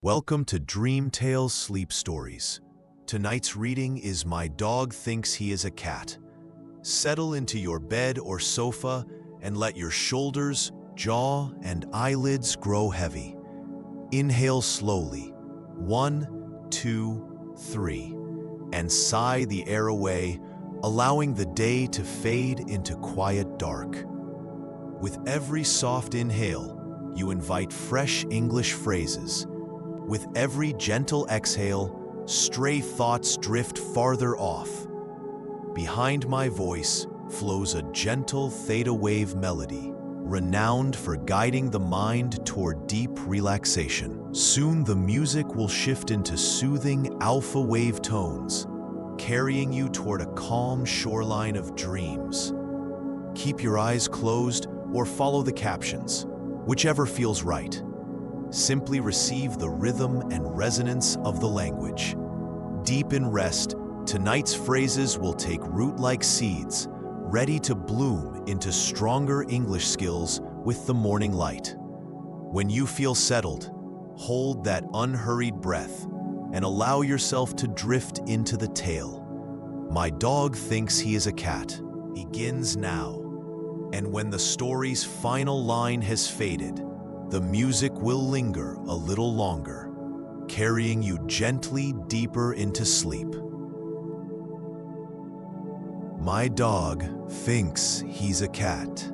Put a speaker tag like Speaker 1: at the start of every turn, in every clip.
Speaker 1: Welcome to Dream Tales Sleep Stories. Tonight's reading is My Dog Thinks He is a Cat. Settle into your bed or sofa and let your shoulders, jaw, and eyelids grow heavy. Inhale slowly, 1, 2, 3, and sigh the air away, allowing the day to fade into quiet dark. With every soft inhale, you invite fresh English phrases. With every gentle exhale, stray thoughts drift farther off. Behind my voice flows a gentle theta wave melody, renowned for guiding the mind toward deep relaxation. Soon the music will shift into soothing alpha wave tones, carrying you toward a calm shoreline of dreams. Keep your eyes closed or follow the captions, whichever feels right. Simply receive the rhythm and resonance of the language. Deep in rest, tonight's phrases will take root like seeds, ready to bloom into stronger English skills with the morning light. When you feel settled, hold that unhurried breath and allow yourself to drift into the tale. My Dog Thinks He is a Cat begins now. And when the story's final line has faded, the music will linger a little longer, carrying you gently deeper into sleep. My dog thinks he's a cat.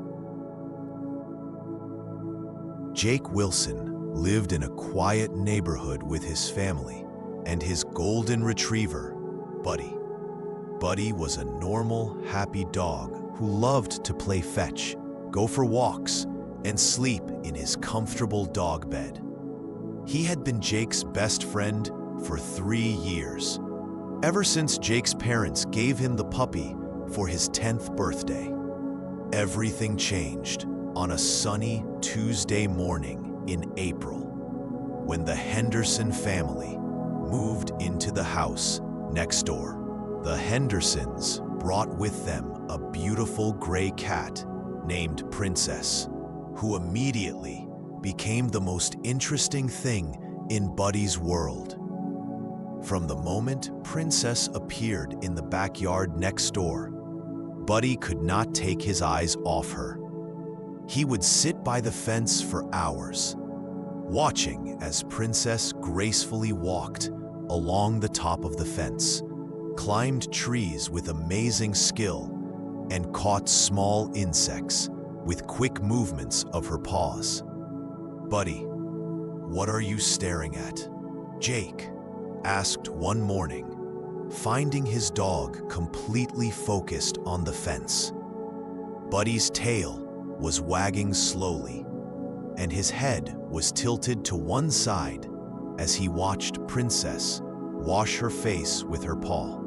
Speaker 1: Jake Wilson lived in a quiet neighborhood with his family and his golden retriever, Buddy. Buddy was a normal, happy dog who loved to play fetch, go for walks, and sleep in his comfortable dog bed. He had been Jake's best friend for 3 years, ever since Jake's parents gave him the puppy for his 10th birthday. Everything changed on a sunny Tuesday morning in April, when the Henderson family moved into the house next door. The Hendersons brought with them a beautiful gray cat named Princess, who immediately became the most interesting thing in Buddy's world. From the moment Princess appeared in the backyard next door, Buddy could not take his eyes off her. He would sit by the fence for hours, watching as Princess gracefully walked along the top of the fence, climbed trees with amazing skill, and caught small insects with quick movements of her paws. Buddy, what are you staring at? Jake asked one morning, finding his dog completely focused on the fence. Buddy's tail was wagging slowly, and his head was tilted to one side as he watched Princess wash her face with her paw.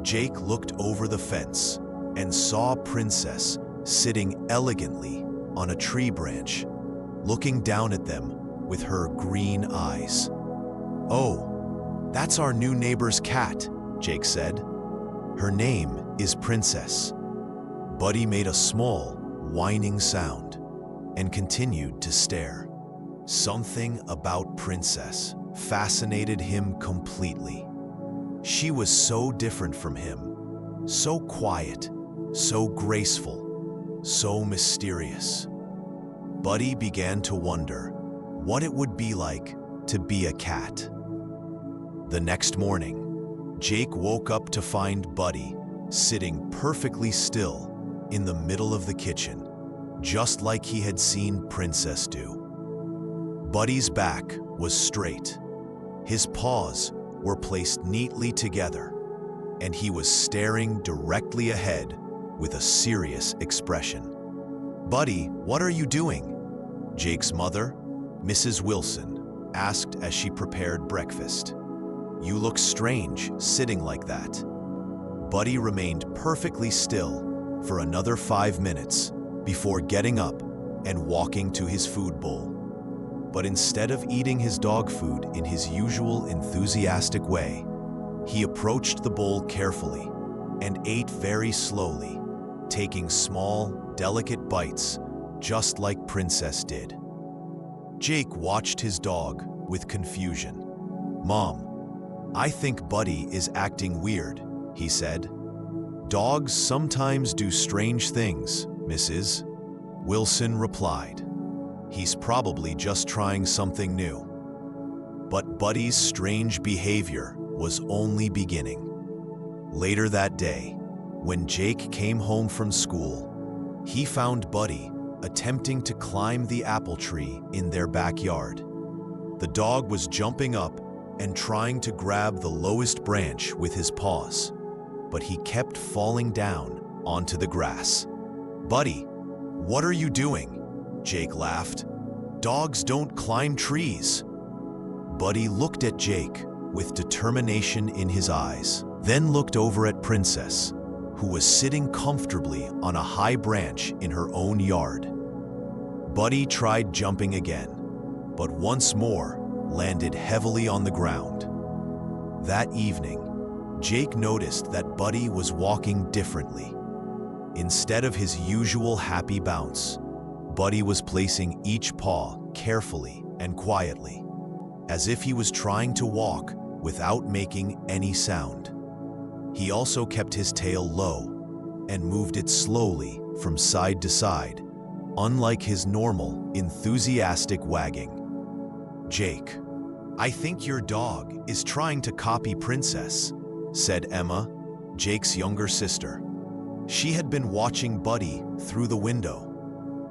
Speaker 1: Jake looked over the fence and saw Princess sitting elegantly on a tree branch, looking down at them with her green eyes. "Oh, that's our new neighbor's cat," Jake said. "Her name is Princess." Buddy made a small, whining sound and continued to stare. Something about Princess fascinated him completely. She was so different from him, so quiet, so graceful, so mysterious. Buddy began to wonder what it would be like to be a cat. The next morning, Jake woke up to find Buddy sitting perfectly still in the middle of the kitchen, just like he had seen Princess do. Buddy's back was straight. His paws were placed neatly together, and he was staring directly ahead with a serious expression. "Buddy, what are you doing?" Jake's mother, Mrs. Wilson, asked as she prepared breakfast. "You look strange sitting like that." Buddy remained perfectly still for another 5 minutes before getting up and walking to his food bowl. But instead of eating his dog food in his usual enthusiastic way, he approached the bowl carefully and ate very slowly, taking small, delicate bites, just like Princess did. Jake watched his dog with confusion. "Mom, I think Buddy is acting weird," he said. "Dogs sometimes do strange things, Mrs. Wilson replied. "He's probably just trying something new." But Buddy's strange behavior was only beginning. Later that day, when Jake came home from school, he found Buddy attempting to climb the apple tree in their backyard. The dog was jumping up and trying to grab the lowest branch with his paws, but he kept falling down onto the grass. "Buddy, what are you doing?" Jake laughed. "Dogs don't climb trees." Buddy looked at Jake with determination in his eyes, then looked over at Princess, who was sitting comfortably on a high branch in her own yard. Buddy tried jumping again, but once more landed heavily on the ground. That evening, Jake noticed that Buddy was walking differently. Instead of his usual happy bounce, Buddy was placing each paw carefully and quietly, as if he was trying to walk without making any sound. He also kept his tail low and moved it slowly from side to side, unlike his normal, enthusiastic wagging. "Jake, I think your dog is trying to copy Princess," said Emma, Jake's younger sister. She had been watching Buddy through the window.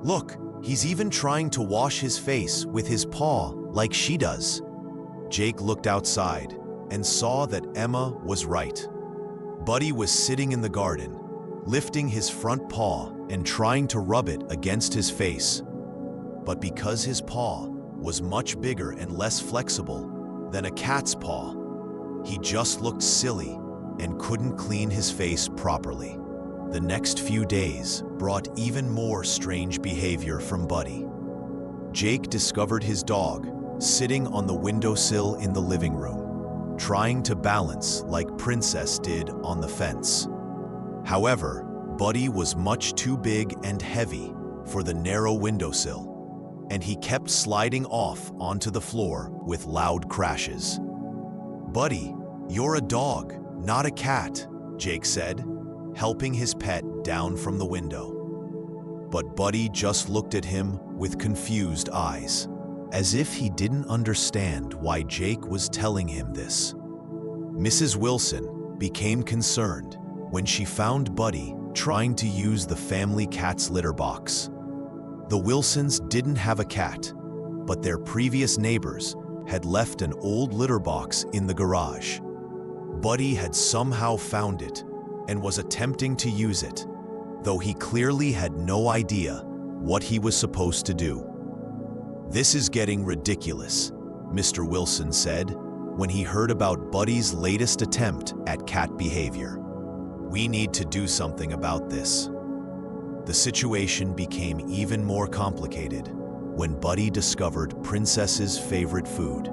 Speaker 1: "Look, he's even trying to wash his face with his paw like she does." Jake looked outside and saw that Emma was right. Buddy was sitting in the garden, lifting his front paw and trying to rub it against his face. But because his paw was much bigger and less flexible than a cat's paw, he just looked silly and couldn't clean his face properly. The next few days brought even more strange behavior from Buddy. Jake discovered his dog sitting on the windowsill in the living room, trying to balance like Princess did on the fence. However, Buddy was much too big and heavy for the narrow windowsill, and he kept sliding off onto the floor with loud crashes. "Buddy, you're a dog, not a cat," Jake said, helping his pet down from the window. But Buddy just looked at him with confused eyes, as if he didn't understand why Jake was telling him this. Mrs. Wilson became concerned when she found Buddy trying to use the family cat's litter box. The Wilsons didn't have a cat, but their previous neighbors had left an old litter box in the garage. Buddy had somehow found it and was attempting to use it, though he clearly had no idea what he was supposed to do. "This is getting ridiculous," Mr. Wilson said when he heard about Buddy's latest attempt at cat behavior. "We need to do something about this." The situation became even more complicated when Buddy discovered Princess's favorite food.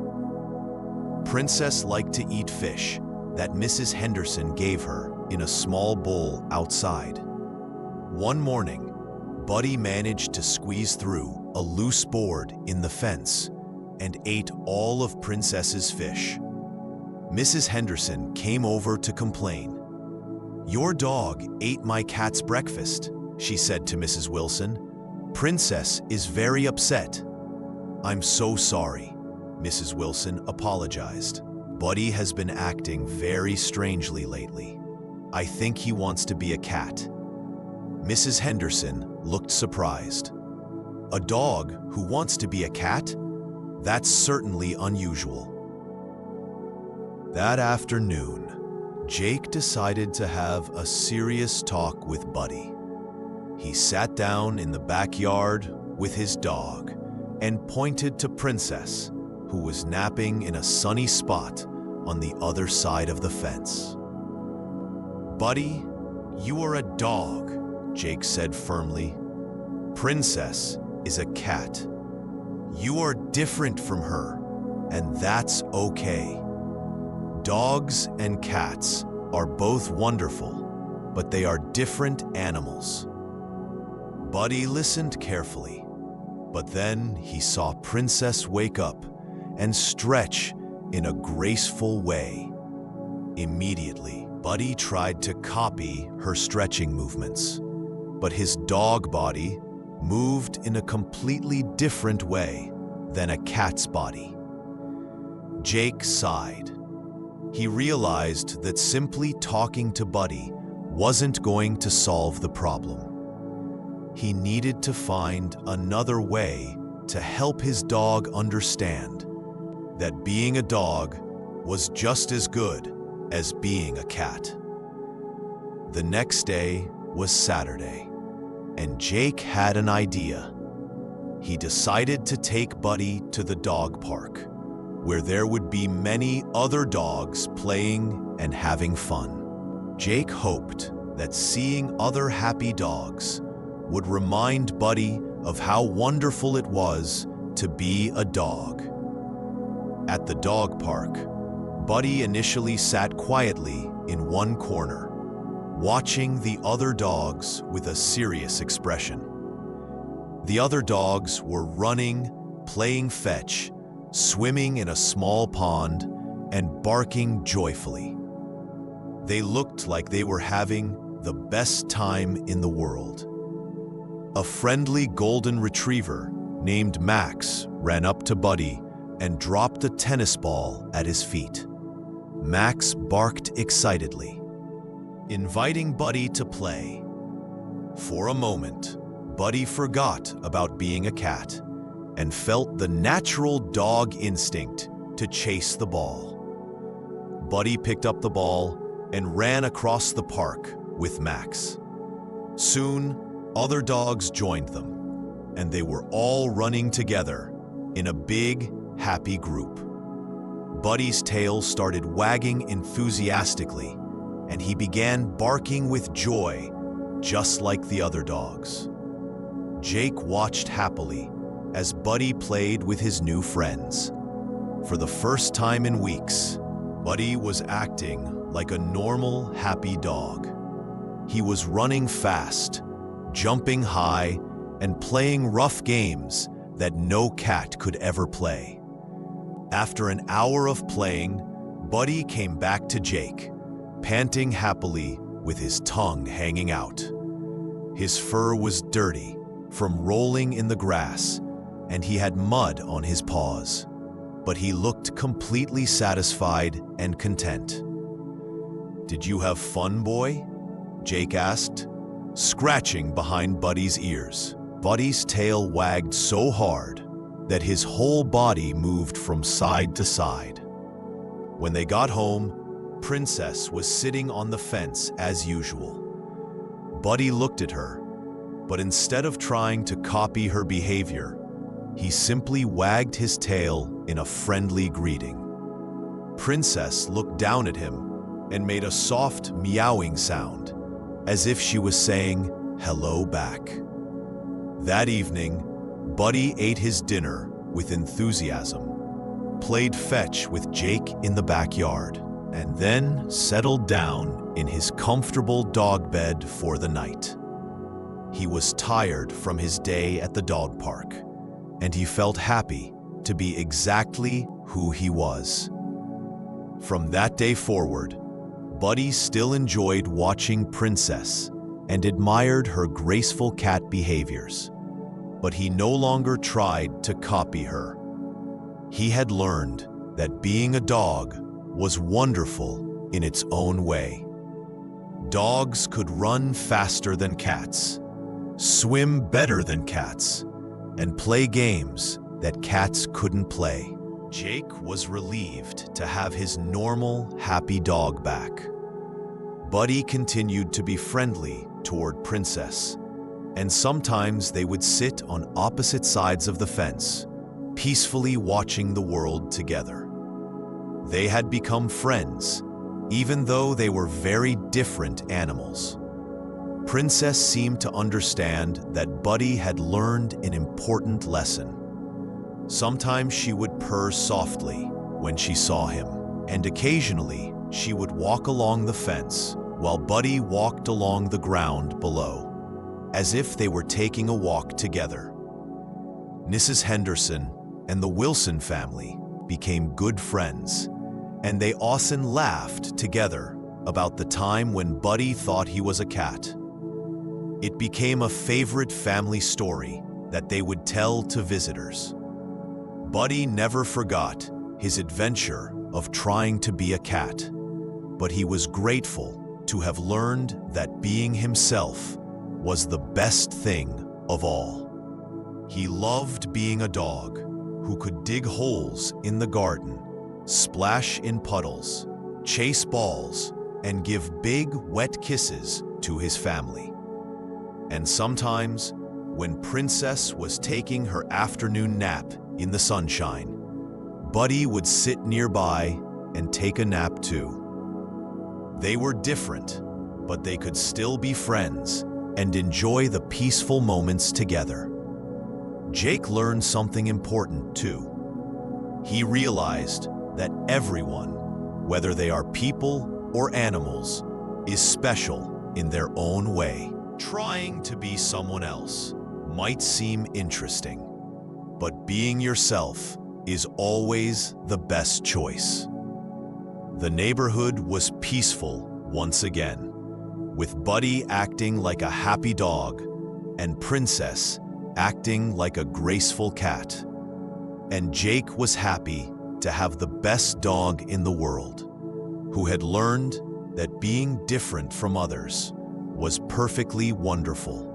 Speaker 1: Princess liked to eat fish that Mrs. Henderson gave her in a small bowl outside. One morning, Buddy managed to squeeze through a loose board in the fence and ate all of Princess's fish. Mrs. Henderson came over to complain. "Your dog ate my cat's breakfast," she said to Mrs. Wilson. "Princess is very upset." "I'm so sorry," Mrs. Wilson apologized. "Buddy has been acting very strangely lately. I think he wants to be a cat." Mrs. Henderson looked surprised. "A dog who wants to be a cat? That's certainly unusual." That afternoon, Jake decided to have a serious talk with Buddy. He sat down in the backyard with his dog and pointed to Princess, who was napping in a sunny spot on the other side of the fence. "Buddy, you are a dog," Jake said firmly. "Princess is a cat. You are different from her, and that's okay. Dogs and cats are both wonderful, but they are different animals." Buddy listened carefully, but then he saw Princess wake up and stretch in a graceful way. Immediately, Buddy tried to copy her stretching movements, but his dog body moved in a completely different way than a cat's body. Jake sighed. He realized that simply talking to Buddy wasn't going to solve the problem. He needed to find another way to help his dog understand that being a dog was just as good as being a cat. The next day was Saturday, and Jake had an idea. He decided to take Buddy to the dog park, where there would be many other dogs playing and having fun. Jake hoped that seeing other happy dogs would remind Buddy of how wonderful it was to be a dog. At the dog park, Buddy initially sat quietly in one corner, watching the other dogs with a serious expression. The other dogs were running, playing fetch, swimming in a small pond, and barking joyfully. They looked like they were having the best time in the world. A friendly golden retriever named Max ran up to Buddy and dropped a tennis ball at his feet. Max barked excitedly, inviting Buddy to play. For a moment, Buddy forgot about being a cat and felt the natural dog instinct to chase the ball. Buddy picked up the ball and ran across the park with Max. Soon, other dogs joined them, and they were all running together in a big, happy group. Buddy's tail started wagging enthusiastically, and he began barking with joy, just like the other dogs. Jake watched happily as Buddy played with his new friends. For the first time in weeks, Buddy was acting like a normal, happy dog. He was running fast, jumping high, and playing rough games that no cat could ever play. After an hour of playing, Buddy came back to Jake, panting happily with his tongue hanging out. His fur was dirty from rolling in the grass, and he had mud on his paws, but he looked completely satisfied and content. "Did you have fun, boy?" Jake asked, scratching behind Buddy's ears. Buddy's tail wagged so hard that his whole body moved from side to side. When they got home, Princess was sitting on the fence as usual. Buddy looked at her, but instead of trying to copy her behavior, he simply wagged his tail in a friendly greeting. Princess looked down at him and made a soft meowing sound, as if she was saying hello back. That evening, Buddy ate his dinner with enthusiasm, played fetch with Jake in the backyard, and then settled down in his comfortable dog bed for the night. He was tired from his day at the dog park, and he felt happy to be exactly who he was. From that day forward, Buddy still enjoyed watching Princess and admired her graceful cat behaviors, but he no longer tried to copy her. He had learned that being a dog was wonderful in its own way. Dogs could run faster than cats, swim better than cats, and play games that cats couldn't play. Jake was relieved to have his normal, happy dog back. Buddy continued to be friendly toward Princess, and sometimes they would sit on opposite sides of the fence, peacefully watching the world together. They had become friends, even though they were very different animals. Princess seemed to understand that Buddy had learned an important lesson. Sometimes she would purr softly when she saw him, and occasionally she would walk along the fence while Buddy walked along the ground below, as if they were taking a walk together. Mrs. Henderson and the Wilson family became good friends, and they often laughed together about the time when Buddy thought he was a cat. It became a favorite family story that they would tell to visitors. Buddy never forgot his adventure of trying to be a cat, but he was grateful to have learned that being himself was the best thing of all. He loved being a dog who could dig holes in the garden, splash in puddles, chase balls, and give big, wet kisses to his family. And sometimes, when Princess was taking her afternoon nap in the sunshine, Buddy would sit nearby and take a nap too. They were different, but they could still be friends and enjoy the peaceful moments together. Jake learned something important too. He realized that everyone, whether they are people or animals, is special in their own way. Trying to be someone else might seem interesting, but being yourself is always the best choice. The neighborhood was peaceful once again, with Buddy acting like a happy dog and Princess acting like a graceful cat. And Jake was happy to have the best dog in the world, who had learned that being different from others was perfectly wonderful.